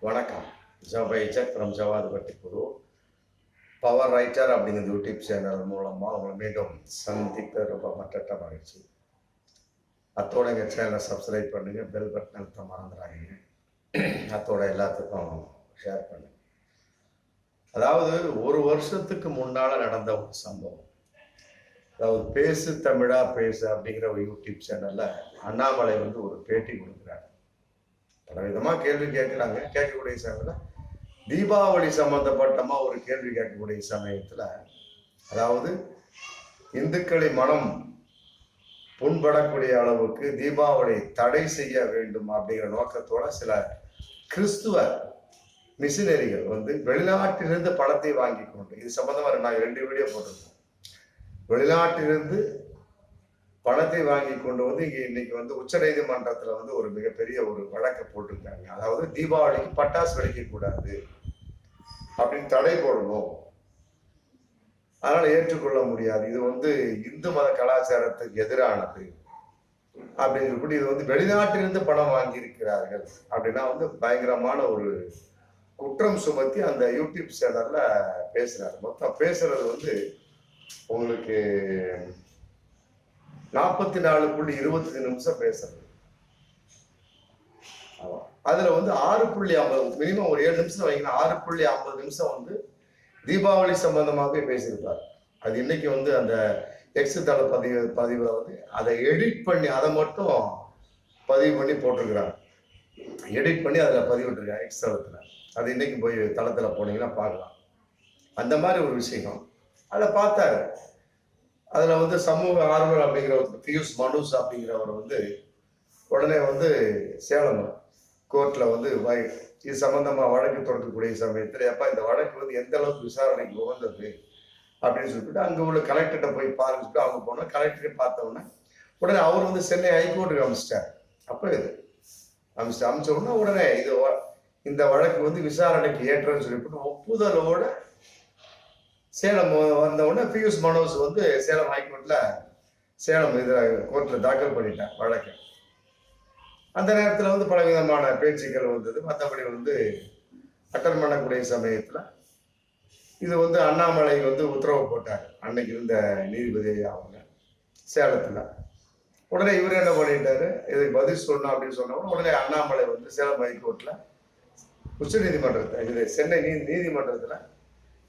வணக்கம். ஜவைச்சர் from Javadupatti Guru power writer அப்படிங்கிற YouTube channel மூலமாக உங்களை மீண்டும் சந்திக்க ரொம்ப மற்ற மகிழ்ச்சி. அத்தோட எங்கள் சேனலை சப்ஸ்கிரைப் பண்ணுங்க, பெல் பட்டன் அழுத்த மறந்துடாதீங்க. அத்தோட எல்லாத்துக்கும் ஷேர் பண்ணுங்க. அதாவது ஒரு வருஷத்துக்கு முன்னால் நடந்த ஒரு சம்பவம். அதாவது பேசு தமிழா பேசு அப்படிங்கிற ஒரு யூடியூப் சேனலில் அண்ணாமலை ஒரு பேட்டி கொடுக்குறாரு. பல விதமாக கேள்வி கேட்குறாங்க. கேட்கக்கூடிய சமயத்தில் தீபாவளி சம்பந்தப்பட்டமா ஒரு கேள்வி கேட்கக்கூடிய சமயத்தில், அதாவது இந்துக்களை மனம் புண்படக்கூடிய அளவுக்கு தீபாவளி தடை செய்ய வேண்டும் அப்படிங்கிற நோக்கத்தோட சில கிறிஸ்துவ மிஷினரிகள் வெளிநாட்டிலிருந்து பணத்தை வாங்கி கொண்டு, இது சம்பந்தமாக நான் 2 வீடியோ போட்டிருக்கோம். வெளிநாட்டிலிருந்து பணத்தை வாங்கி கொண்டு இங்கே இன்னைக்கு உச்ச நீதிமன்றத்தில் ஒரு மிகப்பெரிய ஒரு வழக்கை போட்டிருக்காங்க. அதாவது தீபாவளிக்கு பட்டாசு வெடிக்கக்கூடாது அப்படின்னு தடை போடணும், அதனால ஏற்றுக்கொள்ள முடியாது, இது இந்து மத கலாச்சாரத்துக்கு எதிரானது அப்படின்னு சொல்லி இது வெளிநாட்டிலிருந்து பணம் வாங்கி இருக்கிறார்கள் அப்படின்னா பயங்கரமான ஒரு குற்றம் சுமத்தி அந்த யூடியூப் சேனல்ல பேசுறாரு. மொத்தம் பேசுறது உங்களுக்கு 44.20 நிமிஷம் பேசுறது. அதுல 6.50 மினிமம் ஒரு 7 நிமிஷம் வைங்கன்னா 6.50 நிமிஷம் தீபாவளி சம்பந்தமாகவே பேசியிருப்பார். அது இன்னைக்கு அந்த எக்ஸ் தள பதிவுல அதை எடிட் பண்ணி அதை மட்டும் பதிவு பண்ணி போட்டிருக்கிறாங்க. எடிட் பண்ணி அதில் பதிவிட்டுருக்காங்க எக்ஸ் தளத்துல. அது இன்னைக்கு போய் தளத்துல போனீங்கன்னா பார்க்கலாம். அந்த மாதிரி ஒரு விஷயம் அதை பார்த்தாரு. அதுல சமூக ஆர்வலர் அப்படிங்கிற பியூஷ் மனுஷ் அப்படிங்கிறவர் உடனே சேலம் கோர்ட்ல இது சம்பந்தமா வழக்கு தொடர்க்கக்கூடிய சமயத்துல, அப்பா இந்த வழக்கு எந்த அளவுக்கு விசாரணைக்கு உகந்தது அப்படின்னு சொல்லிட்டு அங்க உள்ள கலெக்டர்கிட்ட போய் பாருங்க. அவங்க போனா கலெக்டரை பார்த்தோன்னே உடனே அவர் சென்னை ஹைகோர்ட்டுக்கு அமைச்சிட்டார். அப்ப இது அமைச்ச உடனே உடனே இந்த வழக்கு விசாரணைக்கு ஏற்றன்னு சொல்லிவிட்டு ஒப்புதலோட சேலம் வந்த உடனே பியூஷ் மனோஜ் சேலம் ஹைகோர்ட்ல சேலம் கோர்ட்ல தாக்கல் பண்ணிட்டார் வழக்கு. அந்த நேரத்தில் பல விதமான பேச்சுக்கள் வந்தது. மற்றபடி அட்டன் பண்ணக்கூடிய சமயத்துல இது அண்ணாமலை உத்தரவு போட்டார். அன்னைக்கு இருந்த நீதிபதி அவங்க சேலத்துல. உடனே இவர் என்ன பண்ணிட்டாரு, இதுக்கு பதில் சொல்லணும் அப்படின்னு சொன்ன உடனே அண்ணாமலை சேலம் ஹைகோர்ட்ல உச்ச நீதிமன்றத்தை இது சென்னை நீதிமன்றத்துல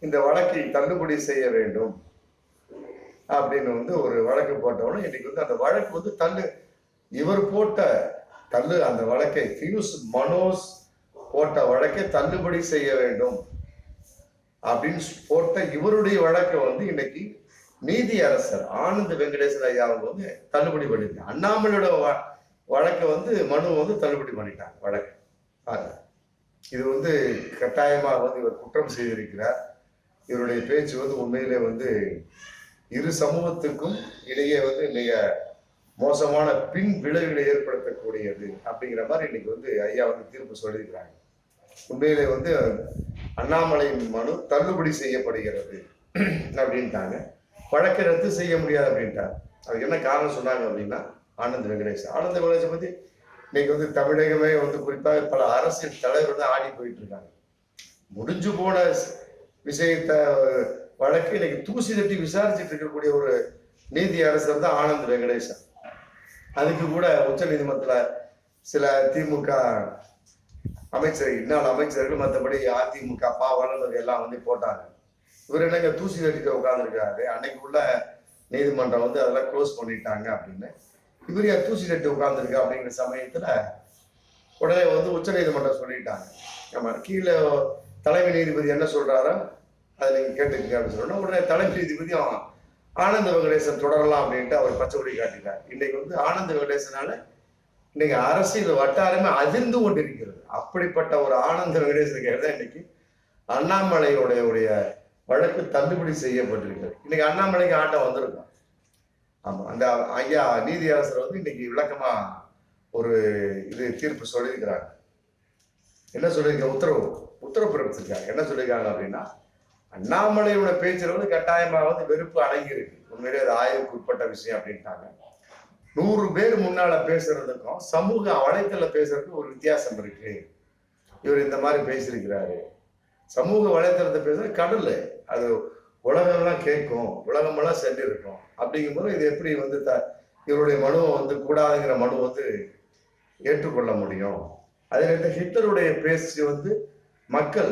இந்த வழக்கை தள்ளுபடி செய்ய வேண்டும் அப்படின்னு ஒரு வழக்கு போட்டவுடனே இன்னைக்கு அந்த வழக்கு இவர் போட்ட அந்த வழக்கை பியூஷ் மனோஜ் போட்ட வழக்கை தள்ளுபடி செய்ய வேண்டும் அப்படின்னு போட்ட இவருடைய வழக்கை இன்னைக்கு நீதி அரசர் ஆனந்த் வெங்கடேசன் ஐயா அவங்க தள்ளுபடி பண்ணிருக்காங்க. அண்ணாமலையோட வழக்கை மனு தள்ளுபடி பண்ணிட்டாங்க வழக்கு. இது கட்டாயமாக இவர் குற்றம் செய்திருக்கிறார். இவருடைய பேச்சு உண்மையிலே இரு சமூகத்துக்கும் இடையே மிக மோசமான பின் விளைவுகளை ஏற்படுத்தக்கூடியது அப்படிங்கிற மாதிரி இன்னைக்கு ஐயா தீர்ப்பு சொல்லியிருக்கிறாங்க. உண்மையிலே அண்ணாமலையின் மனு தள்ளுபடி செய்யப்படுகிறது அப்படின்ட்டாங்க. வழக்கை ரத்து செய்ய முடியாது அப்படின்ட்டார். அதுக்கு என்ன காரணம் சொன்னாங்க அப்படின்னா, ஆனந்த் வெங்கடேஷ் பத்தி இன்னைக்கு தமிழகமே குறிப்பாக பல அரசியல் தலைவர்கள் ஆடி போயிட்டு இருக்காங்க. முடிஞ்சு போன விஷயத்த வழக்கு இன்னைக்கு தூசி தட்டி விசாரிச்சுட்டு இருக்கக்கூடிய ஒரு நீதி அரசர் தான் ஆனந்த் வெங்கடேசன். அதுக்கு கூட உச்ச நீதிமன்றத்துல சில திமுக இன்னாள் அமைச்சர்கள் மற்றபடி அதிமுக பாவலர்கள் எல்லாம் போட்டாங்க. இவர் என்னங்க தூசி தட்டிட்டு உட்கார்ந்துருக்காரு, அன்னைக்கு உள்ள நீதிமன்றம் அதெல்லாம் க்ளோஸ் பண்ணிட்டாங்க அப்படின்னு இவர் யார் தூசி தட்டி உட்கார்ந்துருக்கா அப்படிங்கிற சமயத்துல உடனே உச்ச நீதிமன்றம் சொல்லிட்டாங்க. ஆமா, கீழே தலைமை நீதிபதி என்ன சொல்றாரோ அதை நீங்க கேட்டுக்க அப்படின்னு சொல்லணும். உடனே தலைமை நீதிபதி ஆனந்த வெங்கடேசன் தொடரலாம் அப்படின்ட்டு அவர் பச்சை கொடி காட்டிட்டார். இன்னைக்கு ஆனந்த வெங்கடேசனால இன்னைக்கு அரசியல் வட்டாரமே அதிர்ந்து கொண்டிருக்கிறது. அப்படிப்பட்ட ஒரு ஆனந்த வெங்கடேசனுக்கு தான் இன்னைக்கு அண்ணாமலையுடைய வழக்கு தள்ளுபடி செய்யப்பட்டிருக்கிறது. இன்னைக்கு அண்ணாமலைக்கு ஆட்டம் வந்திருக்கும். ஆமா, அந்த ஐயா நீதி அரசர் இன்னைக்கு விளக்கமா ஒரு தீர்ப்பு சொல்லியிருக்கிறாங்க. என்ன சொல்லியிருக்க உத்தரவு பிறப்பிச்சிருக்காங்க. என்ன சொல்லியிருக்காங்க அப்படின்னா, அண்ணாமலையோட பேச்சுல கட்டாயமாக வெறுப்பு அடங்கி இருக்கு. உண்மையிலே அது ஆய்வுக்கு உட்பட்ட விஷயம் அப்படின்ட்டாங்க. 100 பேர் முன்னால பேசுறதுக்கும் சமூக வலைத்தள பேசுறதுக்கும் ஒரு வித்தியாசம் இருக்கு. இவர் இந்த மாதிரி பேசியிருக்கிறாரு. சமூக வலைத்தளத்தை பேசுற கடல் அது உலகம்லாம் கேட்கும், உலகமெல்லாம் சென்றிருக்கும். அப்படிங்கும்போது இது எப்படி வந்து இவருடைய மனுவை வந்து கூடாதுங்கிற மனு வந்து ஏற்றுக்கொள்ள முடியும்? அதே நேரத்தில் ஹிட்லருடைய பேச்சு வந்து மக்கள்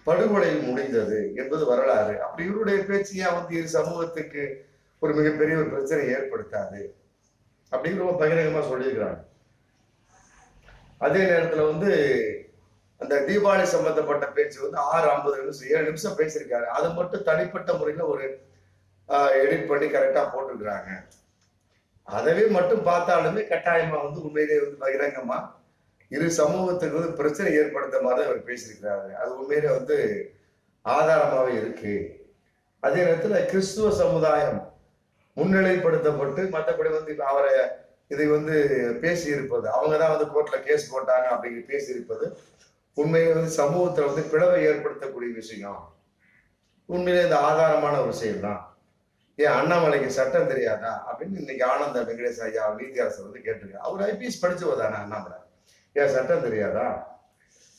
படுகொலையில் முடிந்தது என்பது வரலாறு. அப்படி இவருடைய பேச்சு ஏன் வந்து இரு சமூகத்துக்கு ஒரு மிகப்பெரிய ஒரு பிரச்சனை ஏற்படுத்தாது அப்படின்னு ரொம்ப பகிரங்கமா சொல்லியிருக்கிறாங்க. அதே நேரத்துல வந்து அந்த தீபாவளி சம்பந்தப்பட்ட பேச்சு வந்து 6:50 நிமிஷம் 7 நிமிஷம் பேசியிருக்காரு. அதை மட்டும் தனிப்பட்ட முறையில ஒரு எடிட் பண்ணி கரெக்டா போட்டிருக்கிறாங்க. அதவே மட்டும் பார்த்தாலுமே கட்டாயமா வந்து உண்மையிலேயே வந்து பகிரங்கமா இரு சமூகத்துக்கு வந்து பிரச்சனை ஏற்படுத்த மாதிரி அவர் பேசியிருக்கிறாரு. அது உண்மையிலே வந்து ஆதாரமாவே இருக்கு. அதே நேரத்துல கிறிஸ்துவ சமுதாயம் முன்னிலைப்படுத்தப்பட்டு மற்றபடி வந்து அவரை இதை வந்து பேசி இருப்பது, அவங்கதான் வந்து கோர்ட்ல கேஸ் போட்டாங்க அப்படிங்கிற பேசி இருப்பது உண்மையிலே வந்து சமூகத்துல வந்து பிளவை ஏற்படுத்தக்கூடிய விஷயம். உண்மையிலே இந்த ஆதாரமான ஒரு விஷயம் தான். ஏன் அண்ணாமலைக்கு சட்டம் தெரியாதா அப்படின்னு இன்னைக்கு ஆனந்த வெங்கடேஷ் ஐயா நீதியரசர் வந்து கேட்டிருக்காரு. அவர் ஐபிஎஸ் படிச்சவதானே அண்ணாமலை, ஏன் சட்டம் தெரியாதா?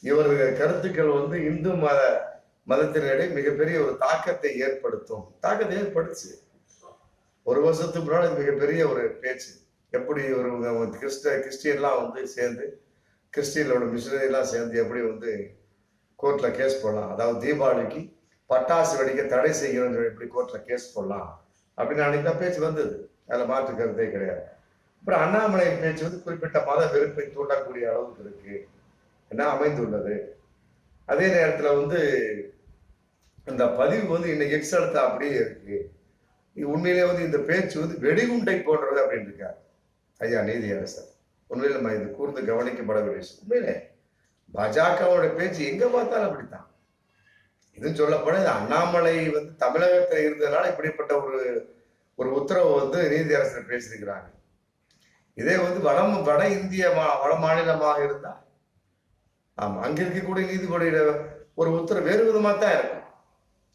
இவர்கள் கருத்துக்கள் வந்து இந்து மதத்தினிடையே மிகப்பெரிய ஒரு தாக்கத்தை ஏற்படுத்துச்சு. ஒரு வருஷத்துக்கு முன்னாடி மிகப்பெரிய ஒரு பேச்சு, எப்படி ஒரு கிறிஸ்டியன்லாம் வந்து சேர்ந்து கிறிஸ்டியனோட மிஷினரி எல்லாம் சேர்ந்து எப்படி வந்து கோர்ட்ல கேஸ் போடலாம், அதாவது தீபாவளிக்கு பட்டாசு வெடிக்க தடை செய்யணும்னு எப்படி கோர்ட்ல கேஸ் போடலாம் அப்படின்னு அன்னைக்கு தான் பேச்சு வந்தது. அதுல மாற்று கருத்தே கிடையாது. அப்புறம் அண்ணாமலை பேச்சு வந்து குறிப்பிட்ட மத வெறுப்பை தூண்டக்கூடிய அளவுக்கு இருக்கு என்ன அமைந்துள்ளது. அதே நேரத்துல வந்து இந்த பதிவு வந்து இன்னைக்கு எக்ஸ் அடுத்த அப்படியே இருக்கு. உண்மையிலே வந்து இந்த பேச்சு வந்து வெடிகுண்டை போடுறது அப்படின்னு இருக்காரு ஐயா நீதியரசர். உண்மையில நம்ம இது கூர்ந்து கவனிக்கப்பட வேண்டிய விஷயம். உண்மையிலே பாஜகவோட பேச்சு எங்க பார்த்தாலும் அப்படித்தான். இது சொல்லப்போனா அண்ணாமலை வந்து தமிழகத்துல இருந்ததுனால இப்படிப்பட்ட ஒரு உத்தரவு வந்து நீதியரசர் பேசியிருக்கிறாங்க. இதே வந்து வட இந்திய வட மாநிலமாக இருந்தா ஆமா அங்க இருக்கக்கூடிய நீதிபதியோட ஒரு உத்தரவு வேறு விதமா தான் இருக்கும்,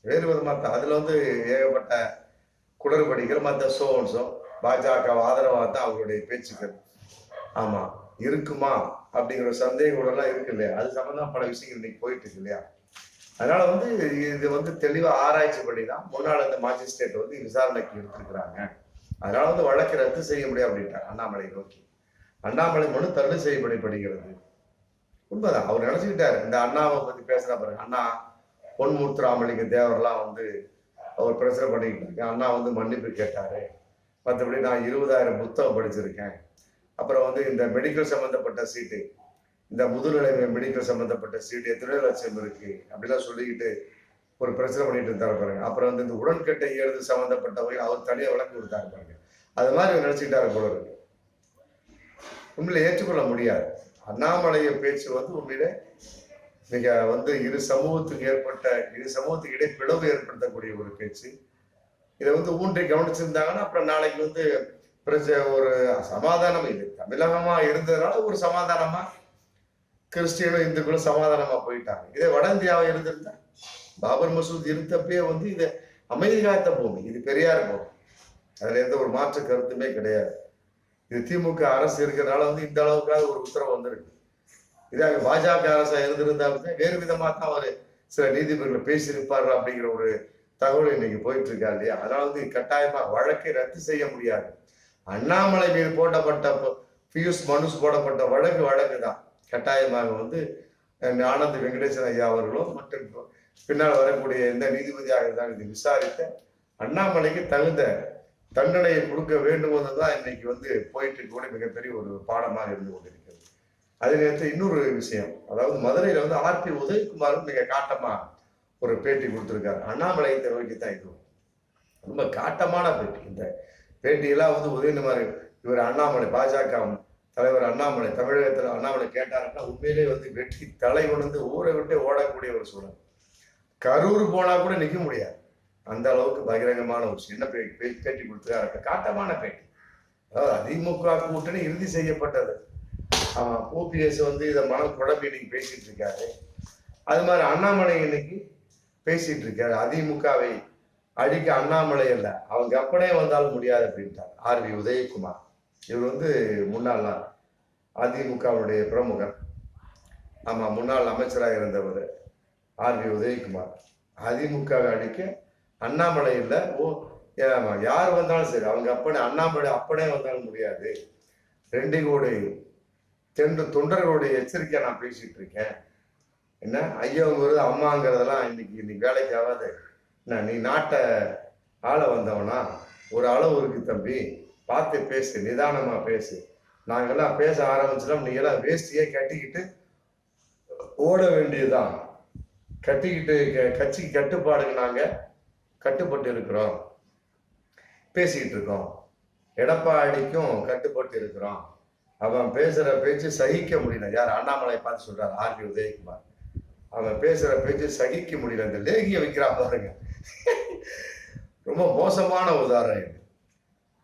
வேறு விதமா தான். அதுல வந்து ஏகப்பட்ட குளறுபடிகள் மற்ற சோன்சம் பாஜக ஆதரவாக தான் அவங்களுடைய பேச்சுக்கள் ஆமா இருக்குமா அப்படிங்கிற சந்தேகங்கள் எல்லாம் இருக்கு இல்லையா? அது சம்பந்தமா பல விஷயங்கள் இன்னைக்கு போயிட்டு இருக்கு இல்லையா? அதனால வந்து இது வந்து தெளிவா ஆராய்ச்சி பண்ணிதான் முன்னாள் இந்த மாஜிஸ்ட்ரேட் வந்து விசாரணைக்கு எடுத்திருக்கிறாங்க. அதனால வந்து வழக்கு ரத்து செய்ய முடியும் அப்படின்ட்டார் அண்ணாமலை நோக்கி. அண்ணாமலை மனு தள்ளு செய்யப்படுகிறது. உண்மைதான், அவர் நினைச்சுக்கிட்டாரு. இந்த அண்ணாவை பத்தி பேசுற பாருங்க, அண்ணா பொன்முத்துராமலிங்க தேவரெல்லாம் வந்து அவர் பிரச்சனை பண்ணிக்கிட்டு இருக்கேன். அண்ணா வந்து மன்னிப்பு கேட்டாரு. மற்றபடி நான் 20,000 புத்தகம் படிச்சிருக்கேன். அப்புறம் வந்து இந்த மெடிக்கல் சம்பந்தப்பட்ட சீட்டு, இந்த முதுநிலை மெடிக்கல் சம்பந்தப்பட்ட சீட்டு எத்தனை லட்சம் இருக்கு அப்படிலாம் சொல்லிக்கிட்டு ஒரு பிரச்சனை பண்ணிட்டு இருந்தாரு பாருங்க. அப்புறம் வந்து இந்த உடன்கட்டை ஏறுது சம்பந்தப்பட்ட வகையில் அவர் தனியாக விளக்கு கொடுத்தாரு பாருங்க. அது மாதிரி நினைச்சுக்கிட்டாரு போல இருக்கு. உண்மையில ஏற்றுக்கொள்ள முடியாது. அண்ணாமலைய பேச்சு வந்து உண்மையில மிக வந்து இரு சமூகத்துக்கு இடையே பிளவு ஏற்படுத்தக்கூடிய ஒரு பேச்சு. இதை வந்து ஊன்றி கவனிச்சிருந்தாங்கன்னா அப்புறம் நாளைக்கு வந்து ஒரு சமாதானம் இது தமிழகமா இருந்ததுனால ஒரு சமாதானமா கிறிஸ்டியனும் இந்துக்களும் சமாதானமா போயிட்டாங்க. இதே வட இந்தியாவை இருந்திருந்தா பாபர் மசூத் இருந்தப்பே வந்து இது அமைதி காத்த பூமி, இது பெரியார் பூமி, அதுல எந்த ஒரு மாற்று கருத்துமே கிடையாது. இது திமுக அரசு இருக்கிறதுனால வந்து இந்த அளவுக்காவது ஒரு உத்தரவு வந்திருக்கு. இதாக பாஜக அரசா இருந்திருந்தாலுமே வேறு விதமா தான் அவர் சில நீதிபதிகள் பேசியிருப்பார்கள் அப்படிங்கிற ஒரு தகவல் இன்னைக்கு போயிட்டு இருக்கா இல்லையா? அதனால வந்து கட்டாயமா வழக்கை ரத்து செய்ய முடியாது. அண்ணாமலை மீது போடப்பட்ட பியூஷ் மனுஷ் போடப்பட்ட வழக்கு தான் கட்டாயமாக வந்து ஆனந்த் வெங்கடேசன் ஐயா அவர்களும் மற்றும் பின்னால் வரக்கூடிய எந்த நீதிபதியாக இருந்தாலும் இது விசாரித்த அண்ணாமலைக்கு தகுந்த தண்டனையை கொடுக்க வேண்டும் தான் இன்னைக்கு வந்து போயிட்டு கூட மிகப்பெரிய ஒரு பாடமாக இருந்து கொண்டிருக்கிறது. அதே நேரத்தில் இன்னொரு விஷயம், அதாவது மதுரையில வந்து ஆர்பி உதயகுமாரும் மிக காட்டமா ஒரு பேட்டி கொடுத்திருக்காரு. அண்ணாமலையை நோக்கி தான் இது ரொம்ப காட்டமான பேட்டி. இந்த பேட்டியெல்லாம் வந்து உதயகுமார் இவர் அண்ணாமலை பாஜக தலைவர் அண்ணாமலை தமிழகத்தில் அண்ணாமலை கேட்டாருன்னா உண்மையிலேயே வந்து வெற்றி தலை உணர்ந்து ஊரை விட்டு ஓடக்கூடிய ஒரு சூழல். கரூர் போனா கூட நிற்க முடியாது, அந்த அளவுக்கு பகிரங்கமான ஒரு என்ன பேட்டி கொடுத்துருக்காரு, காட்டமான பேட்டி. அதாவது அதிமுக கூட்டணி இறுதி செய்யப்பட்டது. ஓபிஎஸ் வந்து இதை மனம் குழம்பி இன்னைக்கு பேசிட்டு இருக்காரு. அது மாதிரி அண்ணாமலை இன்னைக்கு பேசிட்டு இருக்காரு. அதிமுகவை அடிக்க அண்ணாமலை அல்ல அவங்க அப்பனே வந்தாலும் முடியாது அப்படின்ட்டார் ஆர்வி உதயகுமார். இவர் வந்து முன்னாள் அதிமுகவுடைய பிரமுகர். ஆமா, முன்னாள் அமைச்சராக இருந்தவர் ஆர்வி உதயகுமார். அதிமுக அடிக்க அண்ணாமலை இல்லை. யார் வந்தாலும் சரி, அவங்க அப்பனே அண்ணாமலை அப்பனே வந்தாலும் முடியாது. 2 கோடி தொண்டர்களுடைய எச்சரிக்கையா நான் பேசிட்டு இருக்கேன். என்ன ஐயாங்கிறது அம்மாங்கிறதெல்லாம் இன்னைக்கு வேலைக்கு ஆகாது. என்ன நீ நாட்டை ஆள வந்தவனா? ஒரு அளவு இருக்கு தம்பி, பார்த்து பேசு, நிதானமா பேசு. நாங்கெல்லாம் பேச ஆரம்பிச்சிட்டோம், நீங்க எல்லாம் வேஷ்டியே கட்டிக்கிட்டு ஓட வேண்டியதுதான். கட்டிக்கிட்டு கட்சிக்கு கட்டுப்பாடுக்கு நாங்க கட்டுப்பட்டு இருக்கிறோம், பேசிக்கிட்டு இருக்கோம். எடப்பாடிக்கும் கட்டுப்பட்டு இருக்கிறோம். அவன் பேசுற பேச்சு சகிக்க முடியல. யார்? அண்ணாமலை பார்த்து சொல்றாரு ஆர்வி உதயகுமார். அவன் பேசுற பேச்சு சகிக்க முடியல. இந்த லேகிய வைக்கிறா பாருங்க, ரொம்ப மோசமான உதாரணம் இது.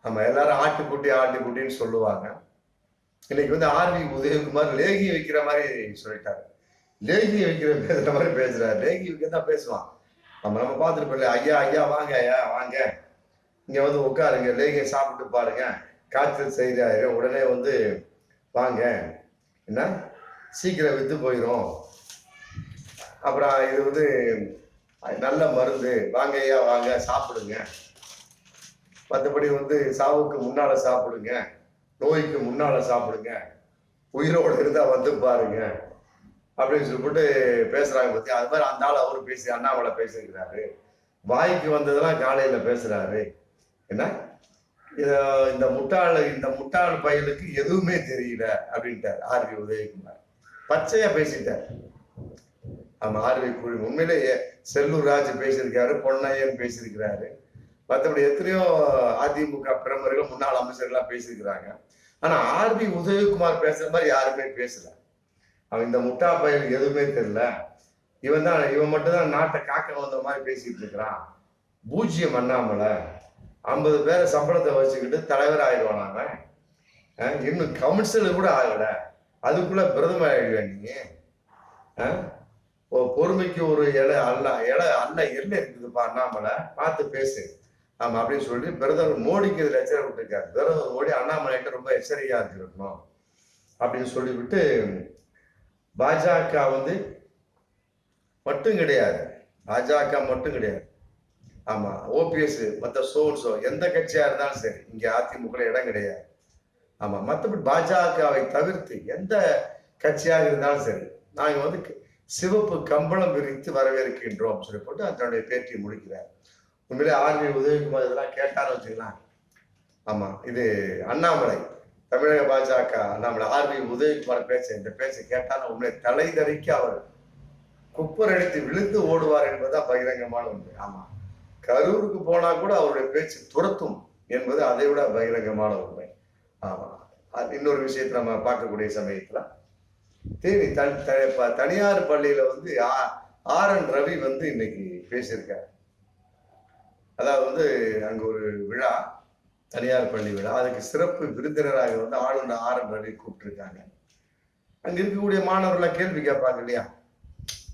நம்ம எல்லாரும் ஆட்டுக்குட்டின்னு சொல்லுவாங்க. இன்னைக்கு வந்து ஆர்வி உதயகுமார் லேகிய வைக்கிற மாதிரி சொல்லிட்டாரு. லேகிய பேசுற மாதிரி பேசுறாரு. லேகி வைக்கதான் பேசுவான். நம்ம பார்த்துட்டு ஐயா ஐயா வாங்க, ஐயா வாங்க, இங்க வந்து உட்காருங்க, லேகிய சாப்பிட்டு பாருங்க, காய்ச்சல் செய்கிறாரு, உடனே வந்து வாங்க, என்ன சீக்கிரம் வித்து போயிடும், அப்புறம் இது வந்து நல்ல மருந்து, வாங்க ஐயா வாங்க சாப்பிடுங்க, மற்றபடி வந்து சாவுக்கு முன்னால சாப்பிடுங்க, நோய்க்கு முன்னால சாப்பிடுங்க, உயிரோடு இருந்தா வந்து பாருங்க அப்படின்னு சொல்லிட்டு பேசுறாங்க பத்தி. அது மாதிரி அந்த ஆள் அவரு பேசி அண்ணாமலை பேசியிருக்கிறாரு. வாய்க்கு வந்ததெல்லாம் காலையில பேசுறாரு. என்ன இந்த முட்டாள் பையனுக்கு எதுவுமே தெரியல அப்படின்ட்டார் ஆர்வி உதயகுமார். பச்சையா பேசிட்டார். ஆமா, ஆர்வி குழு உண்மையிலேயே செல்லூர் ராஜ் பேசியிருக்காரு, பொன்னையன் பேசியிருக்கிறாரு, மற்றபடி எத்தனையோ அதிமுக பிரமுகர்கள் முன்னாள் அமைச்சர்களா பேசியிருக்கிறாங்க. ஆனா ஆர்வி உதயகுமார் பேசுற மாதிரி யாருமே பேசல. அவன் இந்த முட்டா பையனுக்கு எதுவுமே தெரியல, இவன் மட்டும்தான் நாட்டை காக்க வந்த மாதிரி பேசிட்டு இருக்கிறான். பூஜ்ஜியம் அண்ணாமலை 50 பேரை சம்பளத்தை வச்சுக்கிட்டு தலைவர் ஆயிடுவான். அவன் இன்னும் கமிஷனு கூட ஆகல, அதுக்குள்ள பிரதமர் ஆயிடுவேன் நீங்க. பொறுமைக்கு ஒரு எல்லை எல்லை இருக்குதுப்பா அண்ணாமலை, பார்த்து பேசு. ஆமா அப்படின்னு சொல்லி பிரதமர் மோடிக்கு இதுல எச்சரிக்கை விட்டுருக்காரு. பிரதமர் மோடி அண்ணாமலைகிட்ட ரொம்ப எச்சரிக்கையா இருக்கணும் அப்படின்னு சொல்லிவிட்டு, பாஜக வந்து மட்டும் கிடையாது, பாஜக மட்டும் கிடையாது, ஆமா ஓபிஎஸ் மற்ற சோன்சோ எந்த கட்சியா இருந்தாலும் சரி, இங்க அதிமுக இடம் கிடையாது. ஆமா, மற்றபடி பாஜகவை தவிர்த்து எந்த கட்சியாக இருந்தாலும் சரி, நாங்க வந்து சிவப்பு கம்பளம் விரித்து வரவேற்கின்றோம் சொல்லி போட்டு தன்னுடைய பேட்டியை முடிக்கிறார். உண்மையிலே ஆர்வி உதயகுமார் இதெல்லாம் கேட்டான்னு வச்சுக்கலாம். ஆமா, இது அண்ணாமலை தமிழக பாஜக அண்ணாமலை ஆர்வி உதயகுமார் இந்த பேச்சை கேட்டாலும் உண்மையை தலைதறிக்க அவர் குப்பரடித்து விழுந்து ஓடுவார் என்பதுதான் பகிரங்கமான உண்மை. ஆமா, கரூருக்கு போனா கூட அவருடைய பேச்சு துரத்தும் என்பது அதை விட பகிரங்கமான உண்மை. ஆமா, இன்னொரு விஷயத்தை நம்ம பார்க்கக்கூடிய சமயத்துல தேனி தனியார் பள்ளியில வந்து RN ரவி வந்து இன்னைக்கு பேசியிருக்காரு. அதாவது வந்து அங்க ஒரு விழா, தனியார் பள்ளி விழா, அதுக்கு சிறப்பு விருந்தினராக வந்து ஆளுநர் RN ரவி கூப்பிட்டுருக்காங்க. அங்க இருக்கக்கூடிய மாணவர்கள்லாம் கேள்வி கேட்பாங்க இல்லையா,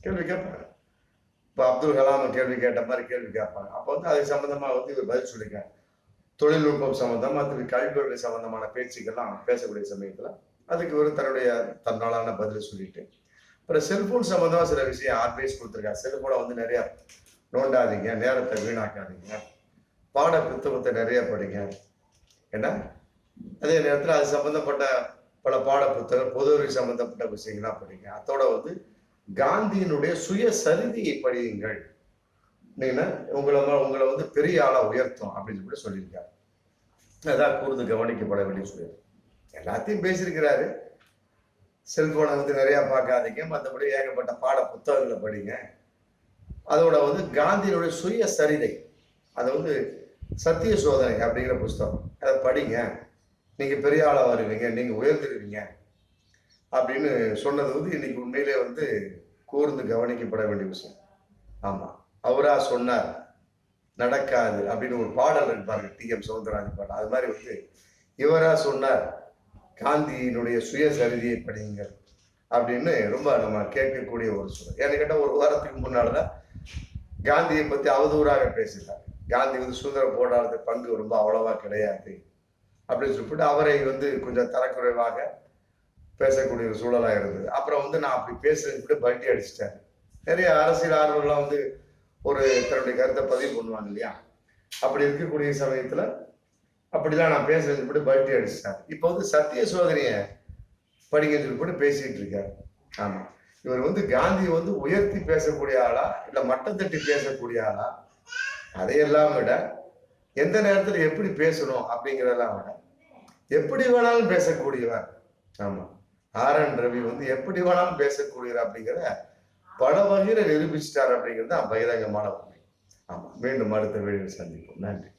கேள்வி கேட்பாங்க. இப்போ அப்துல் கலாம் கேள்வி கேட்ட மாதிரி கேள்வி கேட்பாங்க. அப்போ வந்து அது சம்பந்தமா வந்து இவர் பதில் சொல்லியிருக்காங்க. தொழில்நுட்பம் சம்பந்தமா கல்வித்துறை சம்பந்தமான பேச்சுக்கெல்லாம் பேசக்கூடிய சமயத்துல அதுக்கு ஒரு தன்னாலான பதில் சொல்லிட்டு, அப்புறம் செல்போன் சம்பந்தமா சில விஷயம் அட்வைஸ் கொடுத்துருக்காங்க. செல்போனை வந்து நிறைய நோண்டாதீங்க, நேரத்தை வீணாக்காதீங்க, பாட புத்தகத்தை நிறைய படிங்க, ஏன்னா அதே நேரத்தில் அது சம்பந்தப்பட்ட பல பாட புத்தகம் பொது அறிவு சம்பந்தப்பட்ட விஷயங்கள்லாம் படிங்க. அதோட வந்து காந்தியினுடைய சுயசரிதையை படியுங்கள், நீங்க உங்களை வந்து பெரிய ஆளா உயர்த்தும் அப்படின்னு சொல்லியிருக்காரு. அதான் கூர்ந்து கவனிக்கப்பட வேண்டிய சொல்லியிருக்கு. எல்லாத்தையும் பேசியிருக்கிறாரு. செல்போனை வந்து நிறைய பார்க்காதீங்க, மற்றபடி ஏகப்பட்ட பாட புத்தகங்களை படிங்க. அதோட வந்து காந்தியினுடைய சுயசரிதை, அதை வந்து சத்திய சோதனை அப்படிங்கிற புஸ்தகம், அதை படிங்க, நீங்க பெரிய ஆளா வருவீங்க, நீங்க உயர்ந்துருவீங்க அப்படின்னு சொன்னது வந்து இன்னைக்கு உண்மையிலே வந்து கூர்ந்து கவனிக்கப்பட வேண்டிய விஷயம். ஆமா, அவரா சொன்னார் நடக்காது அப்படின்னு ஒரு பாடல் இருப்பாங்க, TM சௌந்தரராஜன் பாடல். அது மாதிரி வந்து இவரா சொன்னார் காந்தியினுடைய சுயசரிதையை படியுங்கள் அப்படின்னு ரொம்ப நம்ம கேட்கக்கூடிய ஒரு சூழல். ஏன்னு கேட்டால் ஒரு வாரத்துக்கு முன்னால்தான் காந்தியை பத்தி அவதூறாக பேசிட்டார். காந்தி வந்து சுதந்திர போராட்டத்தை பங்கு ரொம்ப அவ்வளவா கிடையாது அப்படின்னு சொல்லிட்டு அவரை வந்து கொஞ்சம் தரக்குறைவாக பேசக்கூடிய ஒரு சூழலா இருந்தது. அப்புறம் வந்து நான் அப்படி பேசுறது கூட பல்ட்டி அடிச்சிட்டேன். நிறைய அரசியல் ஆர்வலர்லாம் வந்து ஒரு தன்னுடைய கருத்தை பதிவு பண்ணுவாங்க இல்லையா? அப்படி இருக்கக்கூடிய சமயத்துல அப்படிலாம் நான் பேசுறது கூட பல்ட்டி அடிச்சிட்டேன். இப்போ வந்து சத்திய சோதனைய படிங்கன்னு சொல்லி கூட பேசிட்டு இருக்காரு. ஆமா, இவர் வந்து காந்தி வந்து உயர்த்தி பேசக்கூடிய ஆளா இல்ல மட்டம் தட்டி பேசக்கூடிய ஆளா, அதையெல்லாம் விட எந்த நேரத்துல எப்படி பேசணும் அப்படிங்கிறதெல்லாம் விட எப்படி வேணாலும் பேசக்கூடியவர். ஆமா, ஆர்.என். ரவி வந்து எப்படி வேணாலும் பேசக்கூடியவர் அப்படிங்கிற பல வகையில நிரூபிச்சிட்டார் அப்படிங்கிறது தான் பகிரங்கமான உண்மை. ஆமா, மீண்டும் அடுத்த வீடியோவில் சந்திப்போம். நன்றி.